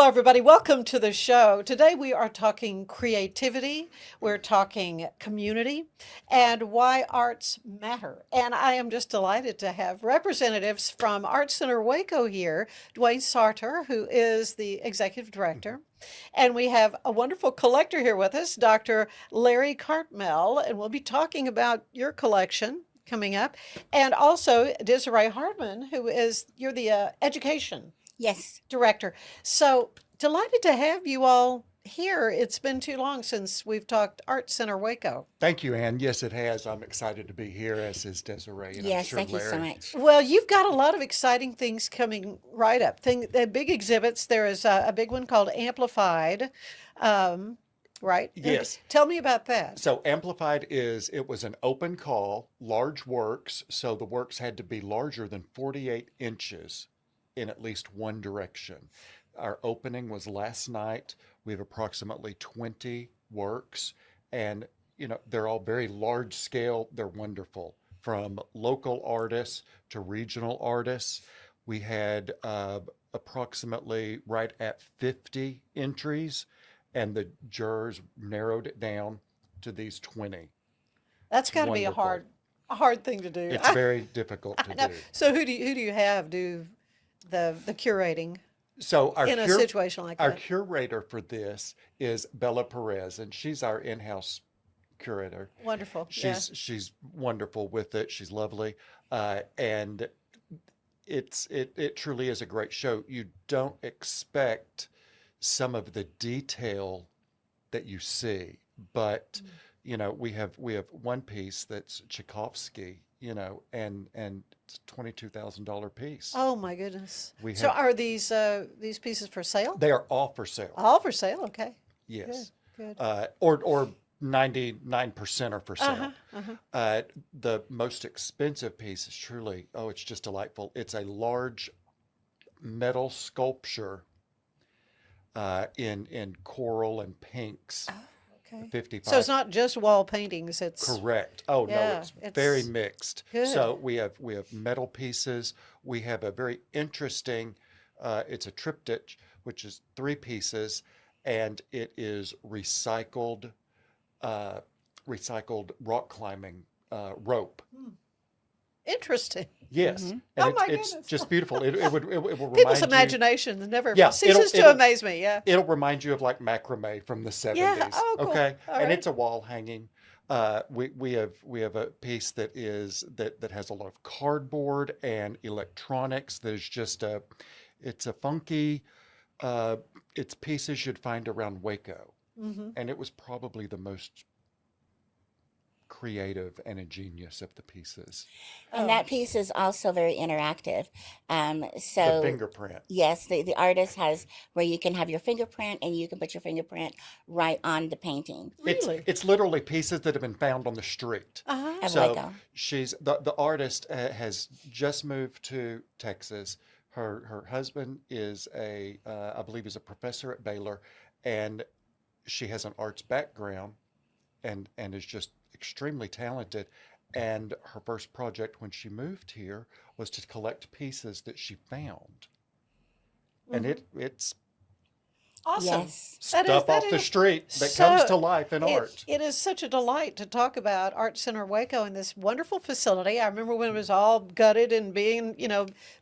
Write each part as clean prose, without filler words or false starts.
Hello, everybody. Welcome to the show. Today we are talking creativity, we're talking community, and why arts matter. And I am just delighted to have representatives from Art Center Waco here, Duane Sartor, who is the executive director. And we have a wonderful collector here with us, Dr. Larry Cartmell, and we'll be talking about your collection coming up. And also Desiree Hardeman, you're the education Yes. director. So delighted to have you all here. It's been too long since we've talked Art Center Waco. Thank you, Ann. Yes, it has. I'm excited to be here, as is Desiree, and I'm Yes, sure thank you so Larry. much. Well, you've got a lot of exciting things coming right up. The big exhibits. There is a big one called Amplified, right? Yes. Tell me about that. So Amplified it was an open call, large works, so the works had to be larger than 48 inches in at least one direction. Our opening was last night. We have approximately 20 works, and they're all very large scale. They're wonderful, from local artists to regional artists. We had approximately right at 50 entries, and the jurors narrowed it down to these 20. That's got to be Wonderful. a hard thing to do. It's very difficult to I know. do. So who do you have do the curating So in a situation like our that? curator for this is Bella Perez, and she's our in-house curator. Wonderful. Yeah. She's wonderful with it. She's lovely, and it truly is a great show. You don't expect some of the detail that you see, but we have one piece that's Tchaikovsky, and it's a $22,000 piece. Oh my goodness. We So have are these pieces for sale? They are all for sale. All for sale. Okay. Yes. Good. Or 99% are for sale. The most expensive piece is truly, it's just delightful. It's a large metal sculpture in coral and pinks, Okay. 55. So it's not just wall paintings. It's Correct. Oh no, Yeah, it's it's very mixed. good. So we have metal pieces. We have a very interesting. It's a triptych, which is 3 pieces, and it is recycled rock climbing rope. interesting. Yes, Oh and my it's goodness. just beautiful. It will People's remind you. imagination never Yeah, ceases to it'll amaze me. Yeah. it'll remind you of like macrame from the 70s. Yeah. Oh, cool. Okay, All and right. it's a wall hanging. We have a piece that has a lot of cardboard and electronics. It's a funky. It's pieces you'd find around Waco, Hmm. and it was probably the most creative and ingenious of the pieces. And Oh, that piece is also very interactive. The So, fingerprint. yes, the artist has where you can have your fingerprint and you can put your fingerprint right on the painting really? It's literally pieces that have been found on the street. Uh-huh. of So Waco. she's the artist has just moved to Texas. Her husband is I believe is a professor at Baylor, and she has an arts background and is just extremely talented. And her first project when she moved here was to collect pieces that she found, and Mhm. it's Awesome. Yes. stuff That off the is street that comes so. to life in art. It is such a delight to talk about Art Center Waco and this wonderful facility. I remember when it was all gutted and being,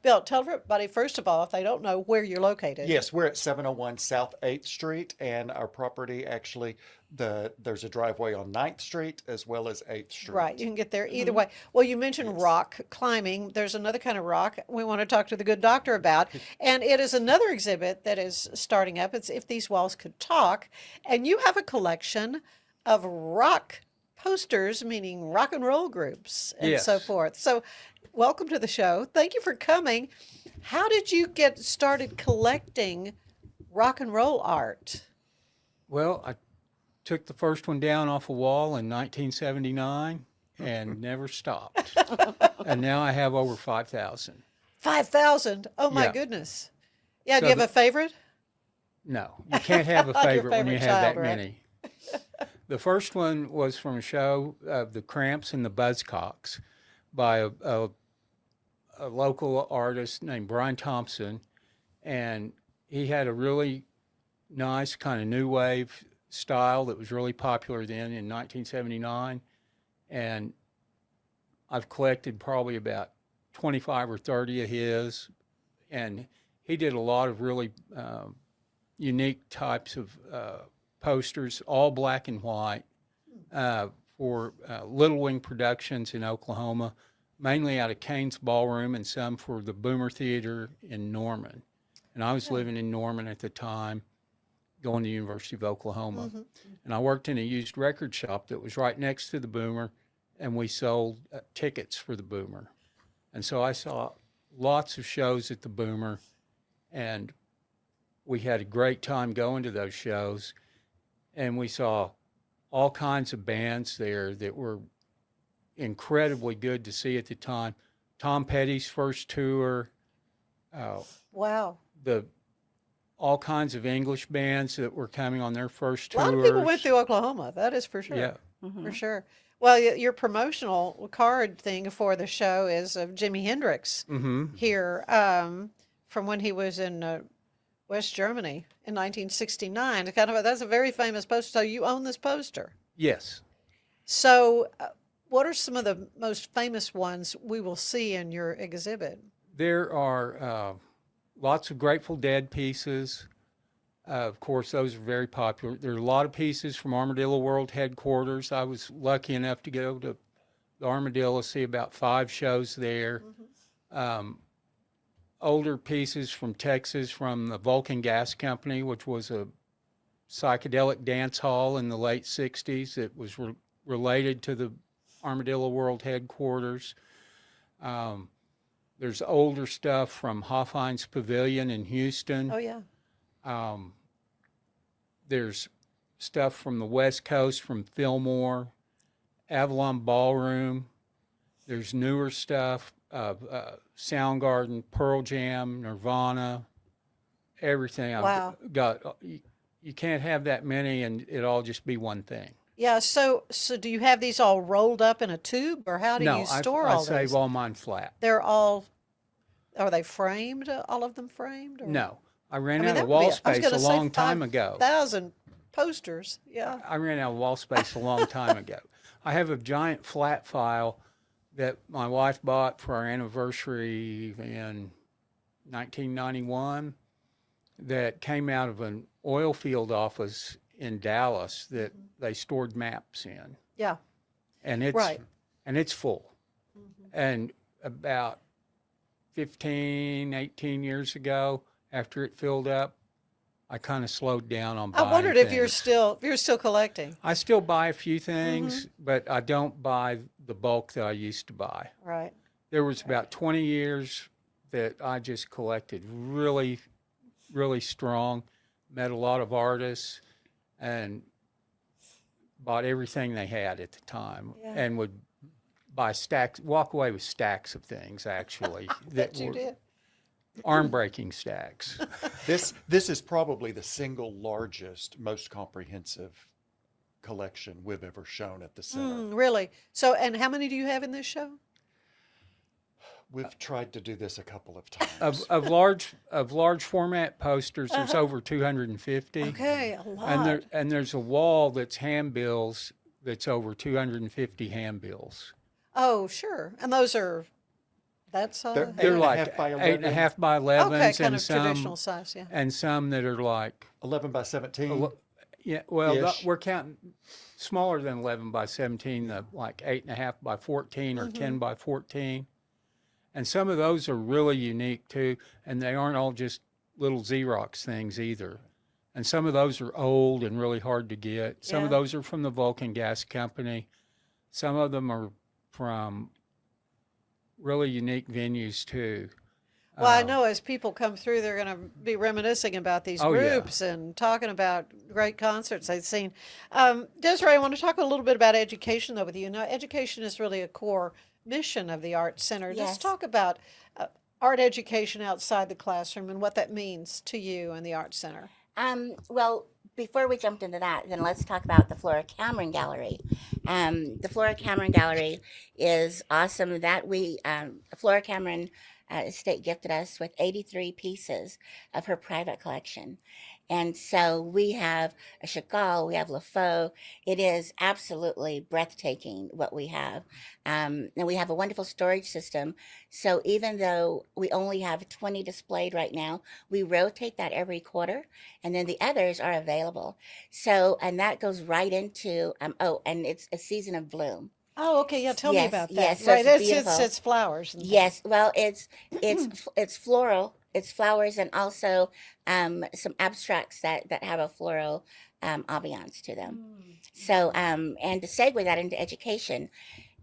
built. Tell everybody, first of all, if they don't know where you're located. Yes, we're at 701 South 8th Street, and our property actually, there's a driveway on 9th Street as well as 8th Street. Right, you can get there either way. Well, you mentioned Yes. rock climbing. There's another kind of rock we want to talk to the good doctor about, and it is another exhibit that is starting up. It's If These Walls Could Talk, and you have a collection of rock posters, meaning rock and roll groups and so Yes. forth. So, welcome to the show. Thank you for coming. How did you get started collecting rock and roll art? Well, I took the first one down off a wall in 1979 and never stopped. And now I have over 5,000. 5,000. Oh my Yeah. goodness. Yeah, do So you have a favorite? No, you can't have a Your favorite when you favorite have child, that right? many. The first one was from a show of the Cramps and the Buzzcocks by a local artist named Brian Thompson. And he had a really nice kind of new wave style that was really popular then in 1979. And I've collected probably about 25 or 30 of his. And he did a lot of really unique types of posters, all black and white, for Little Wing Productions in Oklahoma, mainly out of Kane's Ballroom, and some for the Boomer Theater in Norman. And I was living in Norman at the time, going to the University of Oklahoma. And I worked in a used record shop that was right next to the Boomer, and we sold tickets for the Boomer. And so I saw lots of shows at the Boomer, and we had a great time going to those shows. And we saw all kinds of bands there that were incredibly good to see at the time. Tom Petty's first tour, Wow. all kinds of English bands that were coming on their first A tours. lot of people went through Oklahoma. That is for sure. Yeah. For sure. Well, your promotional card thing for the show is of Jimi Hendrix here from when he was in West Germany in 1969. That's a very famous poster. So you own this poster. Yes. So what are some of the most famous ones we will see in your exhibit? There are lots of Grateful Dead pieces. Of course, those are very popular. There are a lot of pieces from Armadillo World Headquarters. I was lucky enough to go to the Armadillo, see about 5 shows there. Older pieces from Texas, from the Vulcan Gas Company, which was a psychedelic dance hall in the late 60s that was related to the Armadillo World Headquarters. There's older stuff from Hoffhein's Pavilion in Houston. Oh, yeah. There's stuff from the West Coast, from Fillmore, Avalon Ballroom. There's newer stuff of Soundgarden, Pearl Jam, Nirvana, everything. Wow. I've got. You can't have that many and it all just be one thing. Yeah. So do you have these all rolled up in a tube, or how do No, you store I all save these? all mine flat. They're all. Are they framed? All of them framed? Or? No, I ran I mean, out that of would be wall I was space gonna a say long time ago. 5,000 posters. Yeah. I ran out of wall space a long time ago. I have a giant flat file that my wife bought for our anniversary in 1991 that came out of an oil field office in Dallas that they stored maps in. Yeah. And it's Right. and it's full. And about 15, 18 years ago, after it filled up, I kind of slowed down on buying I wondered if you're things. still collecting. I still buy a few things, but I don't buy the bulk that I used to buy. Right. There was about 20 years that I just collected really, really strong, met a lot of artists, and bought everything they had at the time, Yeah. and would buy stacks, walk away with stacks of things, actually, That you did. arm-breaking stacks. This is probably the single largest, most comprehensive collection we've ever shown at the center. Really? So, and how many do you have in this show? We've tried to do this a couple of times. Of large format posters, there's over 250. Okay, a lot. And there's a wall that's handbills that's over 250 handbills. Oh, sure. And those are, that's They're They're 8.5 like by 8.5 by 11s, okay, kind and of some traditional size, yeah. and some that are like 11 by 17. yeah. Well, Ish. we're counting smaller than 11 by 17, like 8.5 by 14 or 10 by 14. And some of those are really unique too, and they aren't all just little Xerox things either. And some of those are old and really hard to get. Some of Yeah. those are from the Vulcan Gas Company. Some of them are from really unique venues too. Well, I know as people come through, they're going to be reminiscing about these Oh, yeah. groups and talking about great concerts they've seen. Desiree, I want to talk a little bit about education, though, with you. Now, education is really a core mission of the Art Center. Yes. Let's talk about art education outside the classroom and what that means to you and the Art Center. Well, before we jumped into that, then let's talk about the Flora Cameron Gallery. The Flora Cameron Gallery is awesome. Flora Cameron Estate gifted us with 83 pieces of her private collection. And so we have a Chagall, we have Lafaux. It is absolutely breathtaking what we have. And we have a wonderful storage system. So even though we only have 20 displayed right now, we rotate that every quarter, and then the others are available. So, and that goes right into, oh, and it's a season of bloom. Oh, okay. Yeah, tell me Yes, about that. yes, so Right, it's beautiful. it's flowers and things. Yes, well, it's floral. It's flowers and also some abstracts that have a floral ambiance to them. Mm, So, and to segue that into education,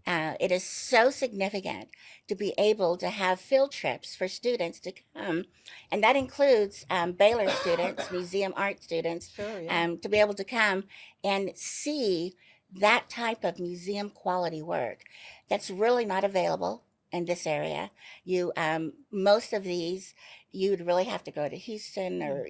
it is so significant to be able to have field trips for students to come, and that includes Baylor students, museum art students, sure, yeah. to be able to come and see that type of museum quality work that's really not available in this area. You most of these you'd really have to go to Houston or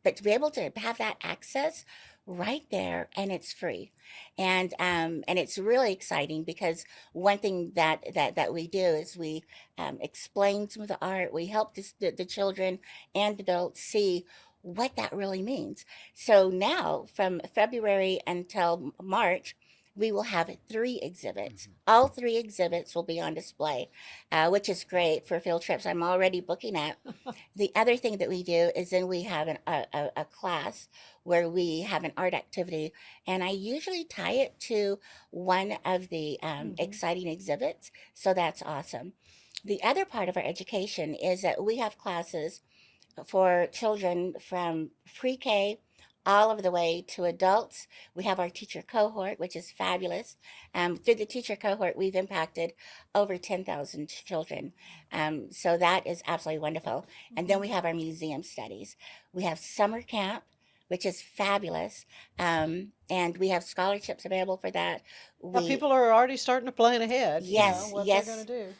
but to be able to have that access right there, and it's free, and it's really exciting because one thing that we do is we explain some of the art. We help the children and adults see what that really means. So now, from February until March, we will have 3 exhibits. All 3 exhibits will be on display, which is great for field trips. I'm already booking it. The other thing that we do is then we have a class where we have an art activity, and I usually tie it to one of the exciting exhibits. So that's awesome. The other part of our education is that we have classes for children from pre-K all of the way to adults. We have our teacher cohort, which is fabulous. Through the teacher cohort, we've impacted over 10,000 children. So that is absolutely wonderful. And then we have our museum studies. We have summer camp, which is fabulous. And we have scholarships available for that. Now, people are already starting to plan ahead, Yes, what yes. they're going to do.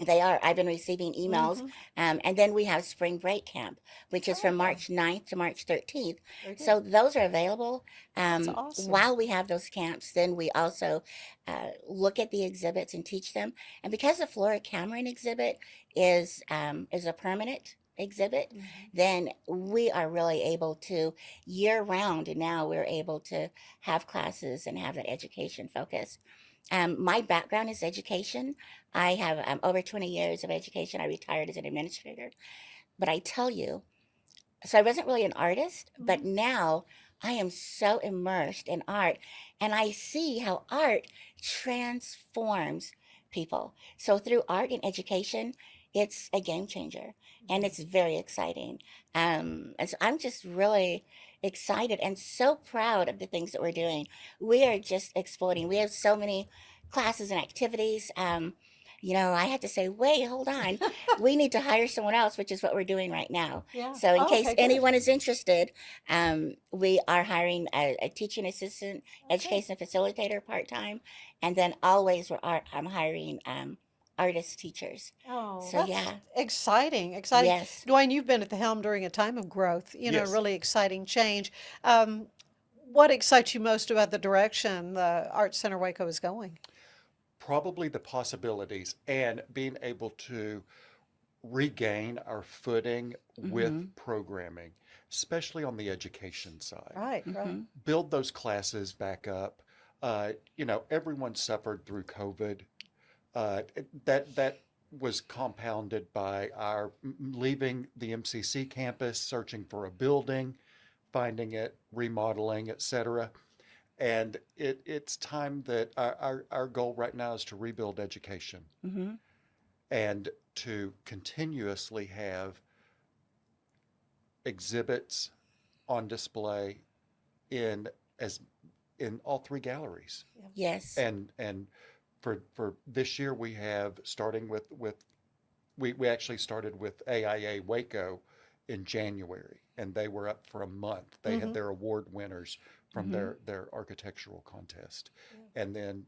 They are. I've been receiving emails. And then we have spring break camp, which is from Oh. March 9th to March 13th. Very good. So those are available. That's awesome. While we have those camps, then we also look at the exhibits and teach them. And because the Flora Cameron exhibit is a permanent exhibit, then we are really able to year round. And now we're able to have classes and have that education focus. My background is education. I have over 20 years of education. I retired as an administrator. But I tell you, so I wasn't really an artist, but now I am so immersed in art, and I see how art transforms people. So through art and education, it's a game changer, and it's very exciting. And so I'm just really excited and so proud of the things that we're doing. We are just exploding. We have so many classes and activities. I had to say, wait, hold on. We need to hire someone else, which is what we're doing right now. Yeah. So in Oh, case okay, good. anyone is interested, we are hiring a teaching assistant, education facilitator part-time, and then always I'm hiring artist teachers. Oh, So, that's yeah. exciting. Yes. Dwayne, you've been at the helm during a time of growth, Yes. really exciting change. What excites you most about the direction the Art Center Waco is going? Probably the possibilities and being able to regain our footing with programming, especially on the education side. Right, right. Build those classes back up. Everyone suffered through COVID. That was compounded by our leaving the MCC campus, searching for a building, finding it, remodeling, etc. And it's time that our goal right now is to rebuild education and to continuously have exhibits on display in all 3 galleries. Yes. And for this year we have starting with we actually started with AIA Waco in January, and they were up for a month. They had their award winners from their architectural contest. And then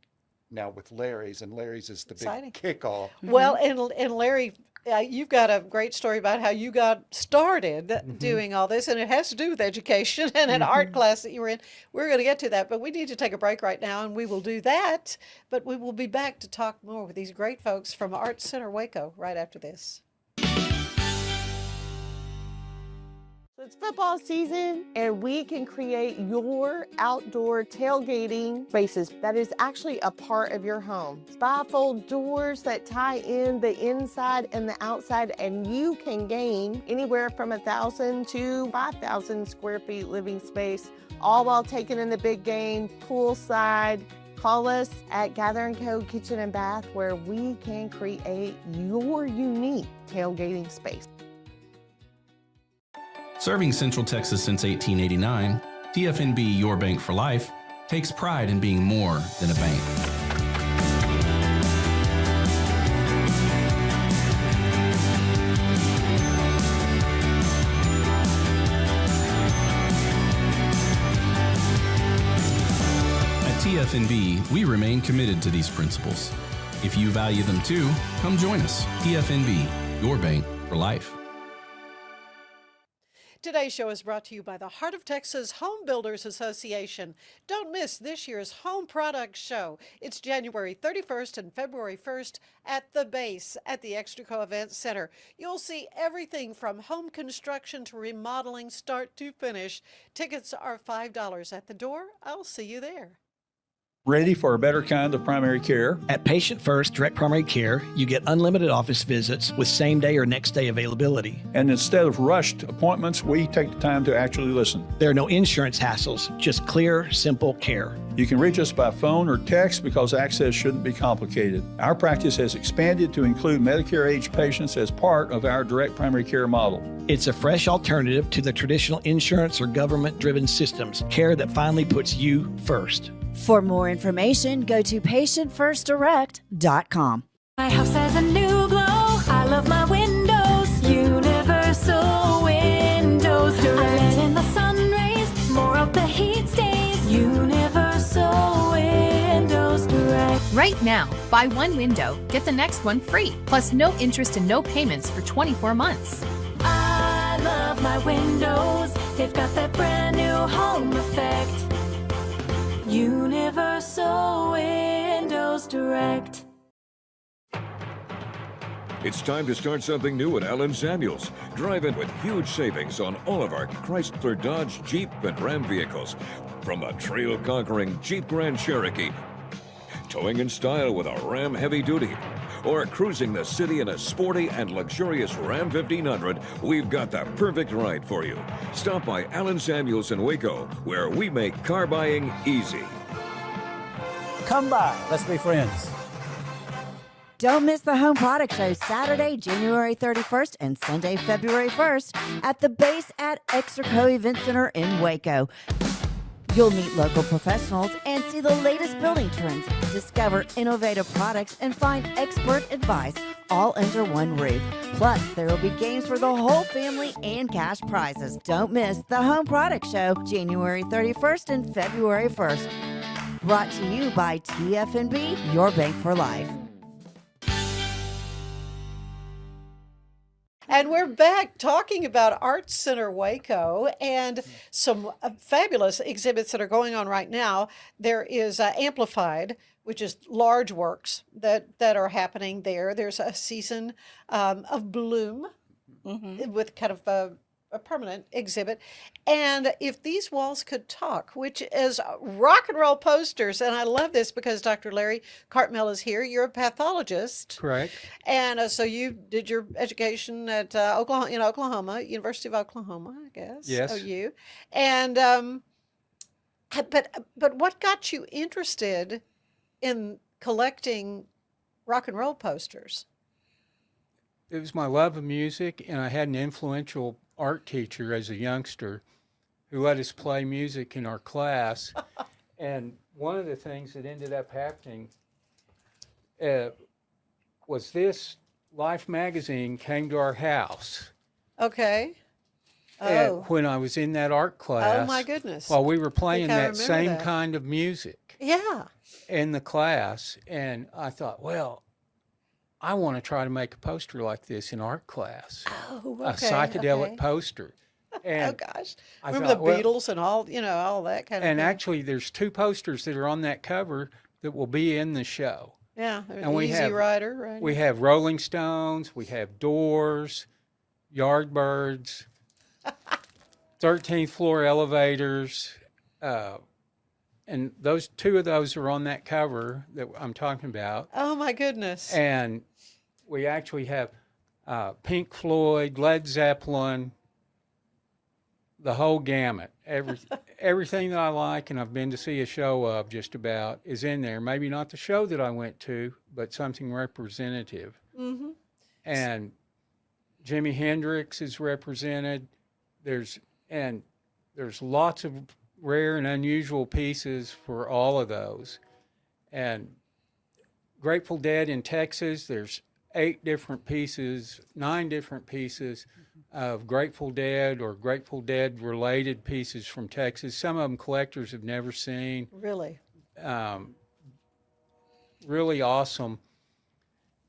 now with Larry's, and Larry's is the Exciting. big kickoff. Well, and Larry, You've got a great story about how you got started Mm-hmm. doing all this, and it has to do with education and an art class that you were in. We're going to get to that, but we need to take a break right now, and we will do that. But we will be back to talk more with these great folks from Art Center Waco right after this. It's football season, and we can create your outdoor tailgating spaces that is actually a part of your home. Bifold doors that tie in the inside and the outside, and you can gain anywhere from 1,000 to 5,000 square feet living space, all while taking in the big game, poolside. Call us at Gather & Co. Kitchen and Bath, where we can create your unique tailgating space. Serving Central Texas since 1889, TFNB Your Bank for Life takes pride in being more than a bank. At TFNB, we remain committed to these principles. If you value them too, come join us. TFNB Your Bank for Life. Today's show is brought to you by the Heart of Texas Home Builders Association. Don't miss this year's Home Products Show. It's January 31st and February 1st at the base at the Extraco Event Center. You'll see everything from home construction to remodeling, start to finish. Tickets are $5 at the door. I'll see you there. Ready for a better kind of primary care? At Patient First Direct Primary Care, you get unlimited office visits with same-day or next-day availability. And instead of rushed appointments, we take the time to actually listen. There are no insurance hassles, just clear, simple care. You can reach us by phone or text because access shouldn't be complicated. Our practice has expanded to include Medicare-age patients as part of our direct primary care model. It's a fresh alternative to the traditional insurance or government-driven systems, care that finally puts you first. For more information, go to patientfirstdirect.com. My house has a new glow. I love my windows. Universal Windows Direct. I let in the sun rays. More of the heat stays. Universal Windows Direct. Right now, buy one window, get the next one free, plus no interest and no payments for 24 months. I love my windows. They've got that brand new home effect. Universal Windows Direct. It's time to start something new at Allen Samuels. Drive in with huge savings on all of our Chrysler, Dodge, Jeep, and Ram vehicles. From the trail-conquering Jeep Grand Cherokee, towing in style with a Ram Heavy Duty, or cruising the city in a sporty and luxurious Ram 1500, we've got the perfect ride for you. Stop by Allen Samuels in Waco, where we make car buying easy. Come by, let's be friends. Don't miss the Home Product Show Saturday, January 31st and Sunday, February 1st at the base at Extraco Event Center in Waco. You'll meet local professionals and see the latest building trends, discover innovative products, and find expert advice all under one roof. Plus, there will be games for the whole family and cash prizes. Don't miss the Home Product Show, January 31st and February 1st. Brought to you by TFNB, Your Bank for Life. And we're back talking about Art Center Waco and some fabulous exhibits that are going on right now. There is Amplified, which is large works that are happening there. There's a season of bloom with kind of a permanent exhibit. And If These Walls Could Talk, which is rock and roll posters. And I love this because Dr. Larry Cartmell is here. You're a pathologist. Correct. And so you did your education at Oklahoma, University of Oklahoma, I guess. Yes. OU. And but what got you interested in collecting rock and roll posters? It was my love of music, and I had an influential art teacher as a youngster who let us play music in our class. And one of the things that ended up happening was this Life magazine came to our house. Okay. And when I was in that art class. Oh, my goodness. While we were playing that remember same that. kind of music Yeah. in the class. And I thought, well, I want to try to make a poster like this in art class, Oh, a okay, psychedelic okay. poster. Oh And gosh. I Remember thought, the well, Beatles and all, all that kind of and thing. actually, there's 2 posters that are on that cover that will be in the show. Yeah, And we Easy have Rider, right? we have Rolling Stones, we have Doors, Yardbirds, 13th floor elevators, and those 2 of those are on that cover that I'm talking about. Oh my goodness. And we actually have Pink Floyd, Led Zeppelin, the whole gamut. Everything that I like and I've been to see a show of just about is in there. Maybe not the show that I went to, but something representative. Mm-hmm. And Jimi Hendrix is represented. There's lots of rare and unusual pieces for all of those. And Grateful Dead in Texas, there's 8 different pieces, 9 different pieces of Grateful Dead or Grateful Dead related pieces from Texas. Some of them collectors have never seen. Really? Really awesome.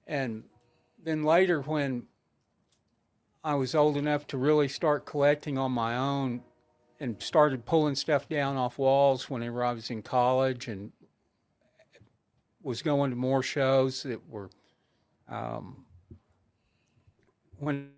And then later, when I was old enough to really start collecting on my own and started pulling stuff down off walls whenever I was in college and was going to more shows that were, when